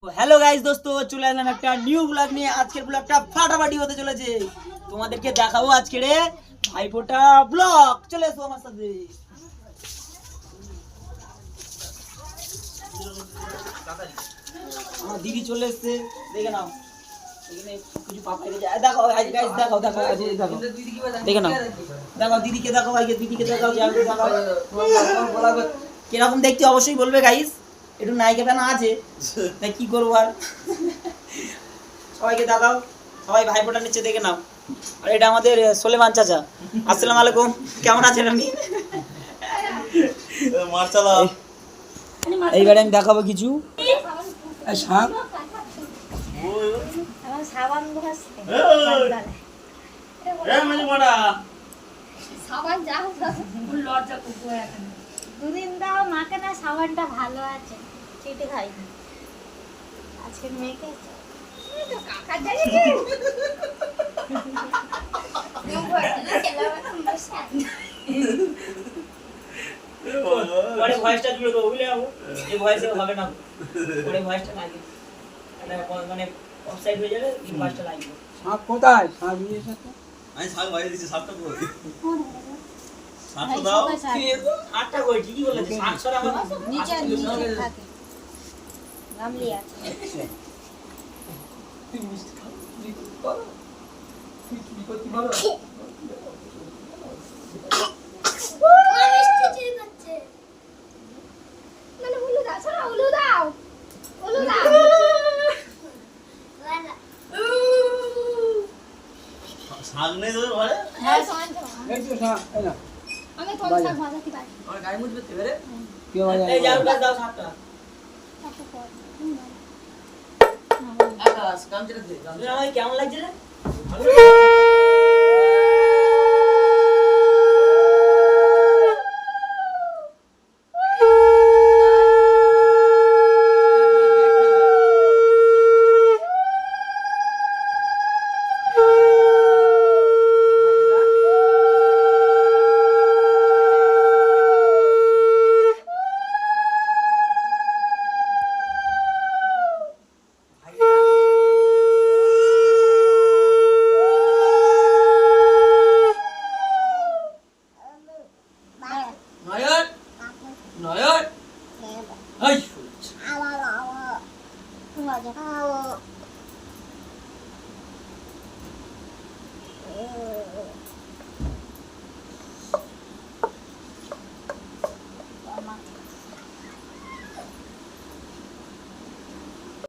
Hello guys দোস্ত, চলে এলাম একটা নিউ ব্লগ নিয়ে। আজকের ব্লগটা ফাটাফাটি হতে চলেছে। তোমাদেরকে দেখাবো আজকের ভাইফোঁটা ব্লগ। চলে এসো আমার সাথে। আমার দিদি চলে এসছে, দেখে নাও। এখানে কিছু পাপা রেখেছে। দেখো গাইস, দেখাও দেখো দেখো, দেখে নাও। দেখো দিদিকে দেখো, ভাইকে দিদিকে দেখাও, জামাইকে দেখাও। কিরকম দেখতে অবশ্যই বলবে গাইস। একটু নায়িকা ফ্যান আছে, তাই কি করবো আর। সবাইকে দেখাও, সবাই ভাইফোঁটা নিচ্ছে, দেখে নাও। আর এটা আমাদের সোলেমান চাচা। আসসালামু আলাইকুম, কেমন আছেন আপনি? এইবারে আমি দেখাবো কিছু শাক। দুদিন দাও মাকে না, সাবানটা ভালো আছে, চিটে খাইনি আজকে মেয়েকে কাকার জায়গায় পরে ভয়েসটা জুড়ে দেবো, বুঝলে বাবু? এই ভয়েসে হবে না, পরে ভয়েসটা লাগে, মানে অফসাইড হয়ে যাবে, এই ভয়েসটা লাগবে। শাক কোথায়? শাক নিয়ে এসেছো? আমি শাক বাইরে দিচ্ছি, শাকটা কই? ভাই শাকটা দাও। সকাল আটটা কই, ঠিকই বলেছে, শাক ছাড়া আমার নিচে নিচে থাকে গামলি আছে। তুই মিষ্টি খাও, তুই করো। তুই কি করতে পারো? শাক নেই তোদের ঘরে? এই তো শাক, এই না। আমি কোন শাক ভাজাতে পারি? আমার গায়ে মুছবে তো এবারে। কে বাজার? এই যাও গাছ দাও শাকটা। আকাশ গামছাটা দে, গামছা আমায় কেমন লাগছে রে? নয়ন, নয়ন, এই